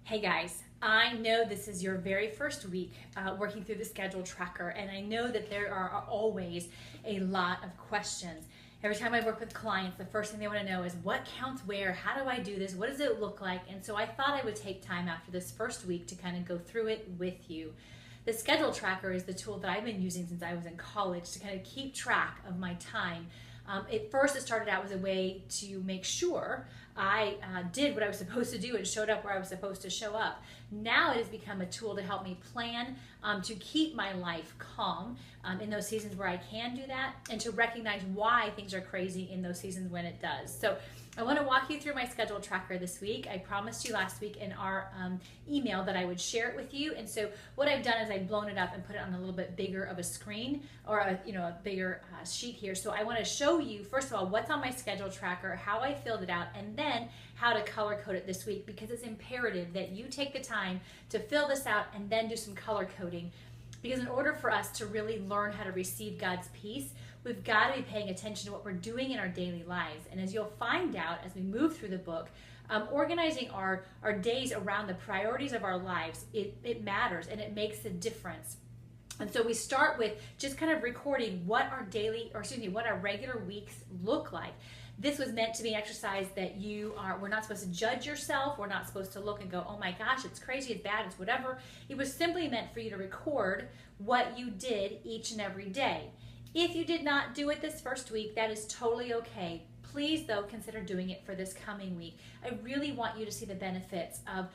Hey guys, I know this is your very first week working through the schedule tracker, and I know that there are always a lot of questions. Every time I work with clients, the first thing they want to know is what counts where, how do I do this, what does it look like? And so I thought I would take time after this first week to kind of go through it with you. The schedule tracker is the tool that I've been using since I was in college to kind of keep track of my time. At first, it started out as a way to make sure I did what I was supposed to do and showed up where I was supposed to show up. Now it has become a tool to help me plan, to keep my life calm in those seasons where I can do that, and to recognize why things are crazy in those seasons when it does. So I want to walk you through my schedule tracker this week. I promised you last week in our email that I would share it with you, and so what I've done is I've blown it up and put it on a little bit bigger of a screen, or a bigger sheet here. So I want to show you first of all what's on my schedule tracker, how I filled it out, and then how to color code it this week, because it's imperative that you take the time to fill this out and then do some color coding. Because in order for us to really learn how to receive God's peace, we've got to be paying attention to what we're doing in our daily lives. And as you'll find out as we move through the book, organizing our days around the priorities of our lives, it matters and it makes a difference. And so we start with just kind of recording what our what our regular weeks look like. This was meant to be an exercise that we're not supposed to judge yourself. We're not supposed to look and go, oh my gosh, it's crazy, it's bad, it's whatever. It was simply meant for you to record what you did each and every day. If you did not do it this first week, that is totally okay. Please, though, consider doing it for this coming week. I really want you to see the benefits of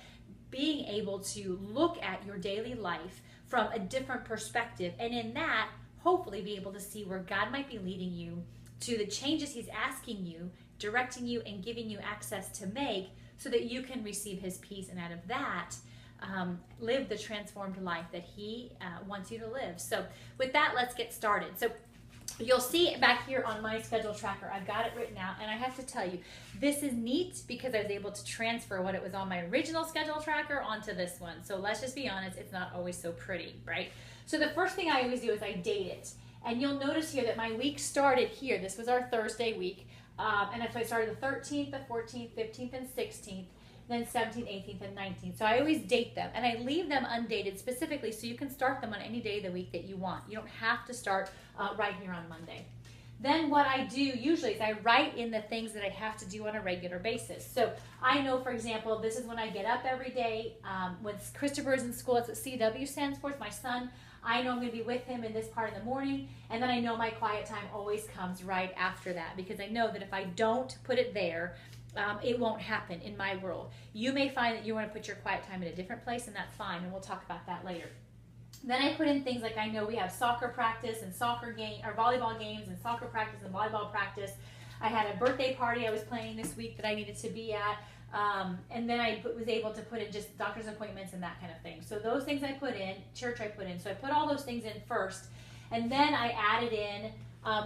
being able to look at your daily life from a different perspective, and in that, hopefully be able to see where God might be leading you to the changes He's asking you, directing you, and giving you access to make so that you can receive His peace, and out of that, live the transformed life that He wants you to live. So with that, let's get started. So you'll see back here on my schedule tracker, I've got it written out, and I have to tell you, this is neat because I was able to transfer what it was on my original schedule tracker onto this one. So let's just be honest, it's not always so pretty, right? So the first thing I always do is I date it. And you'll notice here that my week started here. This was our Thursday week. And so I started the 13th, the 14th, 15th, and 16th, then 17th, 18th, and 19th. So I always date them. And I leave them undated specifically so you can start them on any day of the week that you want. You don't have to start right here on Monday. Then what I do usually is I write in the things that I have to do on a regular basis. So I know, for example, this is when I get up every day. When Christopher is in school, that's what CW stands for. It's my son. I know I'm going to be with him in this part of the morning, and then I know my quiet time always comes right after that, because I know that if I don't put it there, it won't happen in my world. You may find that you want to put your quiet time in a different place, and that's fine, and we'll talk about that later. Then I put in things like I know we have soccer practice and volleyball games and soccer practice and volleyball practice. I had a birthday party I was planning this week that I needed to be at. And then I was able to put in just doctor's appointments and that kind of thing. So those things I put in, church I put in. So I put all those things in first, and then I added in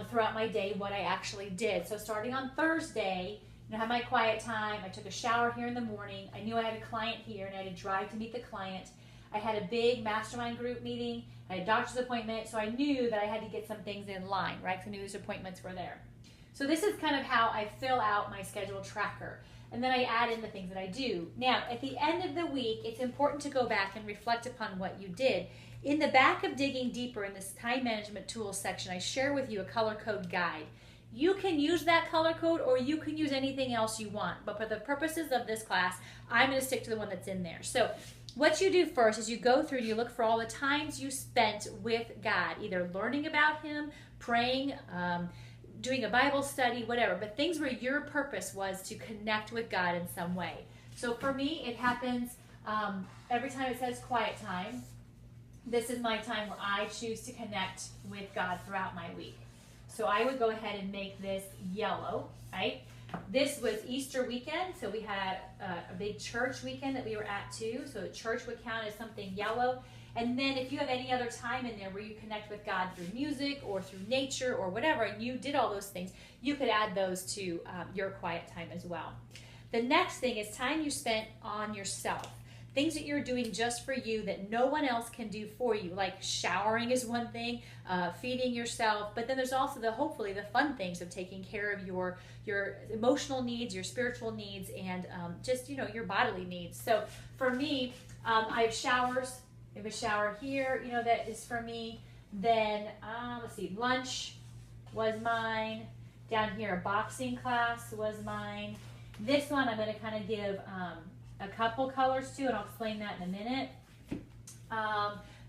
throughout my day what I actually did. So starting on Thursday, I had my quiet time. I took a shower here in the morning. I knew I had a client here, and I had to drive to meet the client. I had a big mastermind group meeting. I had a doctor's appointment, so I knew that I had to get some things in line, right? Because I knew those appointments were there. So this is kind of how I fill out my schedule tracker. And then I add in the things that I do. Now, at the end of the week, it's important to go back and reflect upon what you did. In the back of Digging Deeper in this Time Management Tools section, I share with you a color code guide. You can use that color code, or you can use anything else you want. But for the purposes of this class, I'm going to stick to the one that's in there. So what you do first is you go through and you look for all the times you spent with God, either learning about Him, praying, doing a Bible study, whatever, but things where your purpose was to connect with God in some way. So for me, it happens every time it says quiet time. This is my time where I choose to connect with God throughout my week. So I would go ahead and make this yellow, right? This was Easter weekend, so we had a big church weekend that we were at too. So church would count as something yellow. And then if you have any other time in there where you connect with God through music or through nature or whatever, and you did all those things, you could add those to your quiet time as well. The next thing is time you spent on yourself. things that you're doing just for you that no one else can do for you. Like showering is one thing, feeding yourself, but then there's also hopefully the fun things of taking care of your emotional needs, your spiritual needs, and just your bodily needs. So for me, I have showers. I have a shower here, that is for me. Then let's see, lunch was mine. Down here, a boxing class was mine. This one I'm going to kind of give a couple colors to, and I'll explain that in a minute.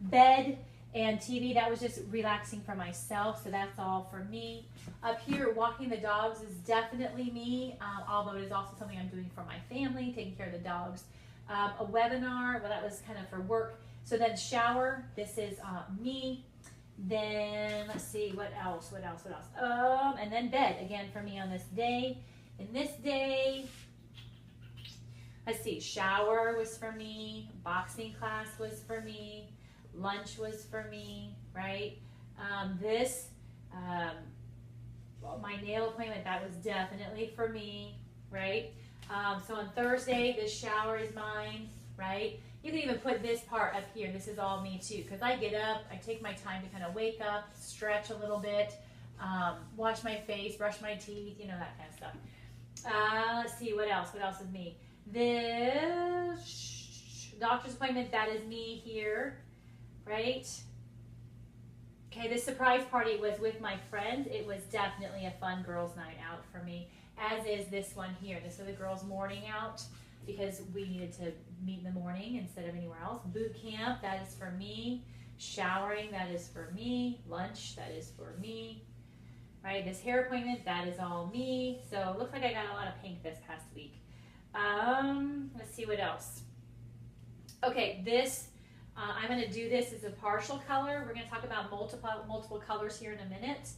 Bed and TV, that was just relaxing for myself, so that's all for me. Up here, walking the dogs is definitely me, although it is also something I'm doing for my family, taking care of the dogs. A webinar, well, that was kind of for work. So then shower, this is me. Then let's see, what else? And then bed, again for me on this day. And this day, let's see, shower was for me, boxing class was for me, lunch was for me, right? My nail appointment, that was definitely for me, right? So on Thursday, this shower is mine, right? You can even put this part up here. This is all me too, because I get up, I take my time to kind of wake up, stretch a little bit, wash my face, brush my teeth, that kind of stuff. Let's see, what else? What else is me? This doctor's appointment, that is me here, right? Okay, this surprise party was with my friends. It was definitely a fun girls' night out for me, as is this one here. This is the girls' morning out, because we needed to meet in the morning instead of anywhere else. Boot camp, that is for me. Showering, that is for me. Lunch, that is for me. Right, this hair appointment, that is all me. So it looks like I got a lot of pink this past week. Let's see what else. Okay, this, I'm gonna do this as a partial color. We're gonna talk about multiple colors here in a minute.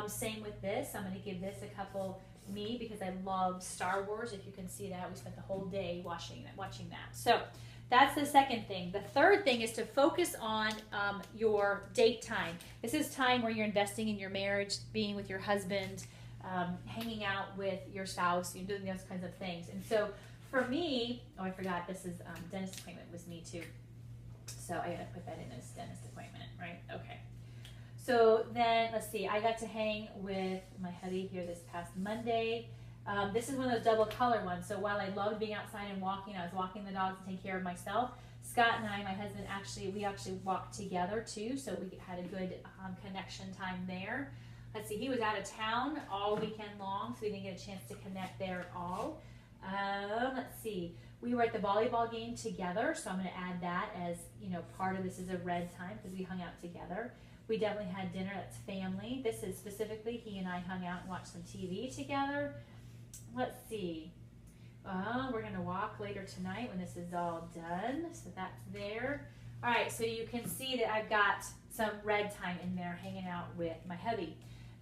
Same with this, I'm gonna give this a couple me, because I love Star Wars. If you can see that, we spent the whole day watching that. So that's the second thing. The third thing is to focus on your date time. This is time where you're investing in your marriage, being with your husband, hanging out with your spouse, doing those kinds of things. And so for me, oh, I forgot, this is dentist appointment was me too. So I gotta put that in as dentist appointment, right? Okay. So then, let's see, I got to hang with my hubby here this past Monday. This is one of those double color ones. So while I loved being outside and walking, I was walking the dogs and taking care of myself. Scott and I, my husband, we actually walked together too, so we had a good connection time there. Let's see, he was out of town all weekend long, so we didn't get a chance to connect there at all. Let's see, we were at the volleyball game together, so I'm going to add that as, part of this is a red time because we hung out together. We definitely had dinner, that's family. This is specifically, he and I hung out and watched some TV together. Let's see. We're going to walk later tonight when this is all done, so that's there. All right, so you can see that I've got some red time in there hanging out with my hubby.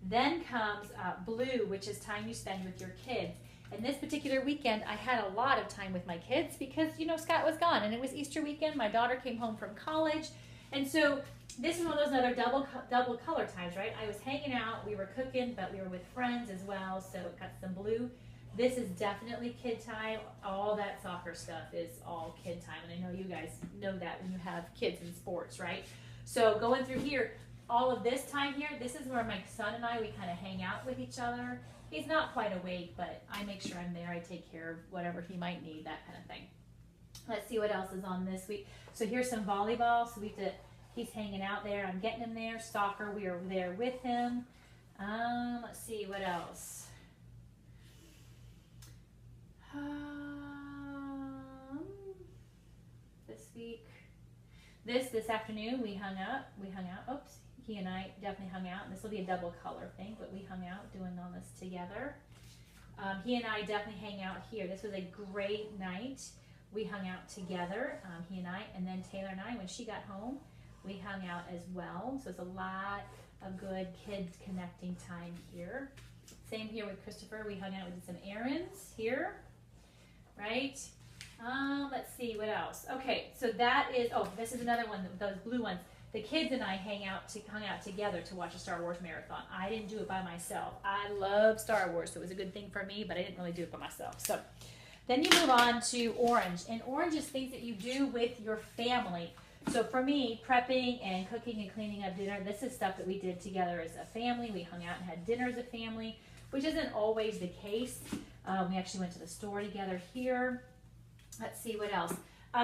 Then comes blue, which is time you spend with your kids. And this particular weekend, I had a lot of time with my kids because, Scott was gone, and it was Easter weekend. My daughter came home from college, and so this is one of those other double color times, right? I was hanging out, we were cooking, but we were with friends as well, so it got some blue. This is definitely kid time. All that soccer stuff is all kid time, and I know you guys know that when you have kids in sports, right? So going through here, all of this time here, this is where my son and I, we kind of hang out with each other. He's not quite awake, but I make sure I'm there. I take care of whatever he might need, that kind of thing. Let's see what else is on this week. So here's some volleyball. So he's hanging out there. I'm getting him there. Soccer, we are there with him. Let's see what else. This week, this afternoon we hung out. Oops, he and I definitely hung out. And this will be a double color thing, but we hung out doing all this together. He and I definitely hang out here. This was a great night. We hung out together, he and I, and then Taylor and I, when she got home, we hung out as well. So it's a lot of good kids connecting time here. Same here with Christopher. We hung out, we did some errands here, right? Let's see, what else? Okay, so that is, this is another one, those blue ones. The kids and I hung out together to watch a Star Wars marathon. I didn't do it by myself. I love Star Wars, so it was a good thing for me, but I didn't really do it by myself. So Then you move on to orange, and orange is things that you do with your family. So for me, prepping and cooking and cleaning up dinner, this is stuff that we did together as a family. We hung out and had dinner as a family, which isn't always the case. We actually went to the store together here. Let's see what else.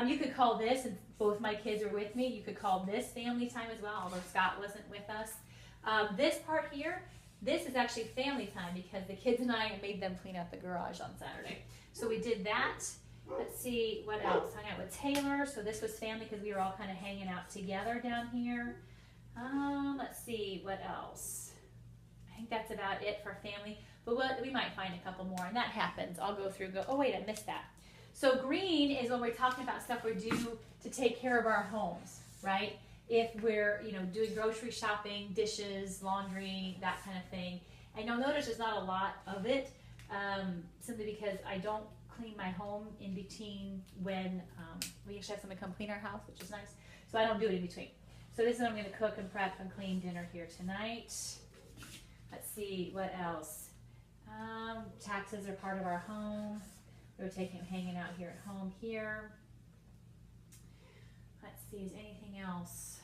You could call this, and both my kids are with me, you could call this family time as well, although Scott wasn't with us. This part here, this is actually family time because the kids and I made them clean out the garage on Saturday. So we did that. Let's see what else. Hung out with Taylor. So this was family because we were all kind of hanging out together down here. Let's see what else. I think that's about it for family. But we might find a couple more, and that happens. I'll go through and go, oh wait, I missed that. So green is when we're talking about stuff we do to take care of our homes, right? If we're, doing grocery shopping, dishes, laundry, that kind of thing. And you'll notice there's not a lot of it, simply because I don't clean my home in between when we actually have someone come clean our house, which is nice. So I don't do it in between. So this is when I'm going to cook and prep and clean dinner here tonight. Let's see what else. Taxes are part of our home. We're hanging out here at home here. Let's see, is anything else?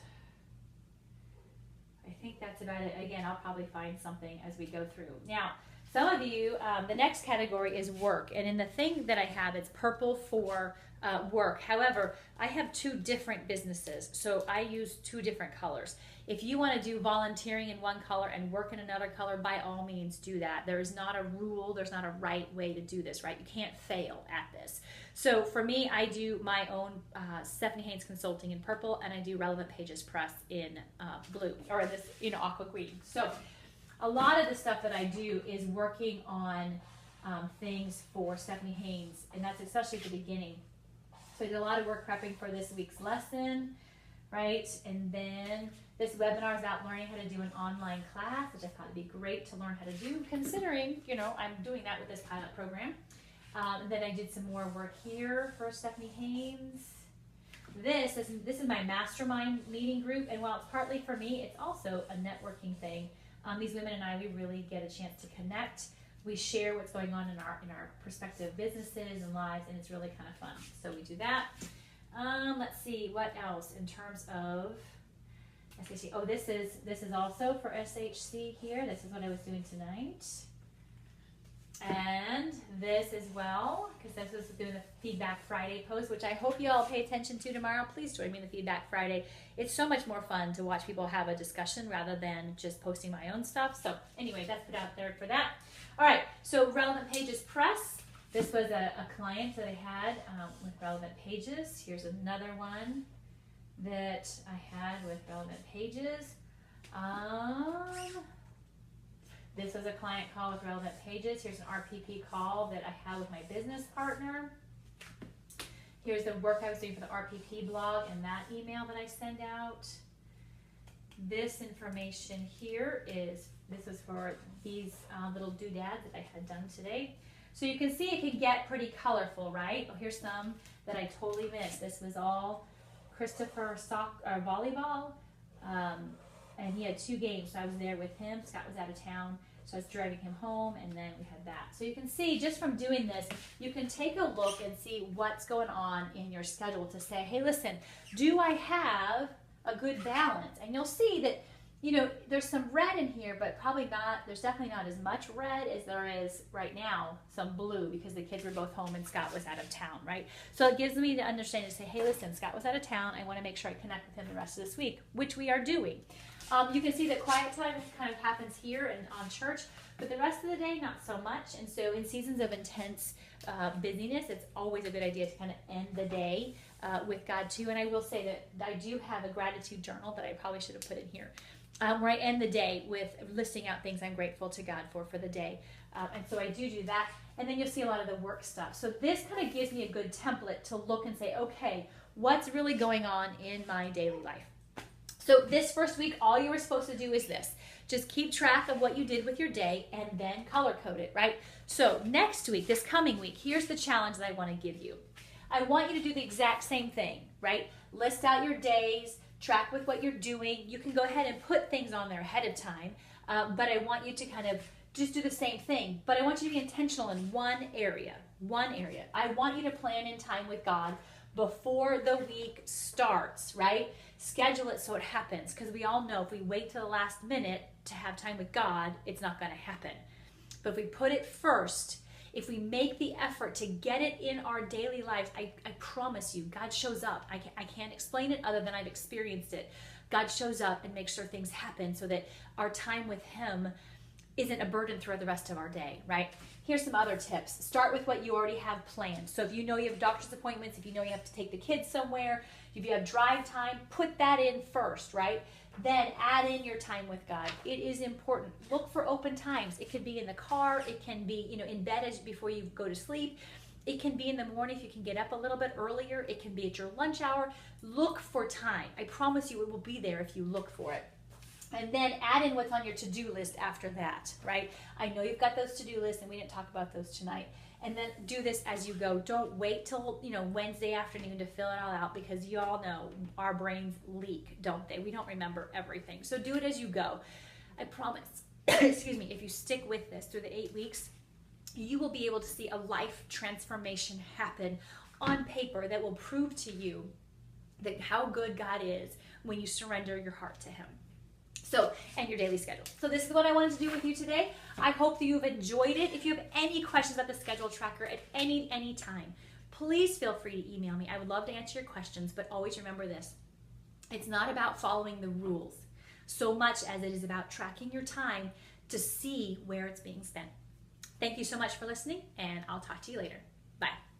I think that's about it. Again, I'll probably find something as we go through. Now, some of you, the next category is work. And in the thing that I have, it's purple for work. However, I have two different businesses, so I use two different colors. If you want to do volunteering in one color and work in another color, by all means do that. There is not a rule, there's not a right way to do this, right? You can't fail at this. So for me, I do my own Stephanie Haynes Consulting in purple, and I do Relevant Pages Press in blue, or this, aqua green. So a lot of the stuff that I do is working on things for Stephanie Haynes, and that's especially at the beginning. So I did a lot of work prepping for this week's lesson, right? And then this webinar is about learning how to do an online class, which I thought would be great to learn how to do, considering, I'm doing that with this pilot program. And then I did some more work here for Stephanie Haynes. This is my mastermind meeting group, and while it's partly for me, it's also a networking thing. These women and I, we really get a chance to connect. We share what's going on in our prospective businesses and lives, and it's really kind of fun. So we do that. Let's see what else in terms of SHC. Oh, this is also for SHC here. This is what I was doing tonight. And this as well, because this was doing the Feedback Friday post, which I hope you all pay attention to tomorrow. Please join me in the Feedback Friday. It's so much more fun to watch people have a discussion rather than just posting my own stuff. So anyway, that's put out there for that. All right, so Relevant Pages Press. This was a client that I had with Relevant Pages. Here's another one that I had with Relevant Pages. This was a client call with Relevant Pages. Here's an RPP call that I had with my business partner. Here's the work I was doing for the RPP blog and that email that I send out. This information here this was for these little doodads that I had done today. So you can see it can get pretty colorful, right? Oh, here's some that I totally missed. This was all Christopher volleyball. And he had 2 games, so I was there with him. Scott was out of town, so I was driving him home, and then we had that. So you can see, just from doing this, you can take a look and see what's going on in your schedule to say, hey, listen, do I have a good balance? And you'll see that, there's some red in here, but probably not, there's definitely not as much red as there is right now, some blue, because the kids were both home and Scott was out of town, right? So it gives me the understanding to say, hey, listen, Scott was out of town. I want to make sure I connect with him the rest of this week, which we are doing. You can see that quiet time kind of happens here and on church, but the rest of the day, not so much. And so in seasons of intense busyness, it's always a good idea to kind of end the day with God too. And I will say that I do have a gratitude journal that I probably should have put in here, where I end the day with listing out things I'm grateful to God for the day. And so I do that. And then you'll see a lot of the work stuff. So this kind of gives me a good template to look and say, okay, what's really going on in my daily life? So this first week, all you were supposed to do is this. Just keep track of what you did with your day and then color code it, right? So next week, this coming week, here's the challenge that I want to give you. I want you to do the exact same thing, right? List out your days, track with what you're doing. You can go ahead and put things on there ahead of time, but I want you to kind of just do the same thing. But I want you to be intentional in one area, One area. I want you to plan in time with God before the week starts, right? Schedule it so it happens, because we all know if we wait till the last minute to have time with God, it's not going to happen. But if we put it first, if we make the effort to get it in our daily lives, I promise you, God shows up. I can't explain it other than I've experienced it. God shows up and makes sure things happen so that our time with Him isn't a burden throughout the rest of our day, right? Here's some other tips. Start with what you already have planned. So if you know you have doctor's appointments, if you know you have to take the kids somewhere, if you have drive time, put that in first, right? Then add in your time with God. It is important. Look for open times. It could be in the car. It can be, in bed before you go to sleep. It can be in the morning if you can get up a little bit earlier. It can be at your lunch hour. Look for time. I promise you it will be there if you look for it. And then add in what's on your to-do list after that, right? I know you've got those to-do lists, and we didn't talk about those tonight. And then do this as you go. Don't wait till, Wednesday afternoon to fill it all out, because you all know our brains leak, don't they? We don't remember everything. So do it as you go. I promise, excuse me, if you stick with this through the 8 weeks, you will be able to see a life transformation happen on paper that will prove to you that how good God is when you surrender your heart to Him. So, and your daily schedule. So this is what I wanted to do with you today. I hope that you've enjoyed it. If you have any questions about the schedule tracker at any time, please feel free to email me. I would love to answer your questions, but always remember this. It's not about following the rules so much as it is about tracking your time to see where it's being spent. Thank you so much for listening, and I'll talk to you later. Bye.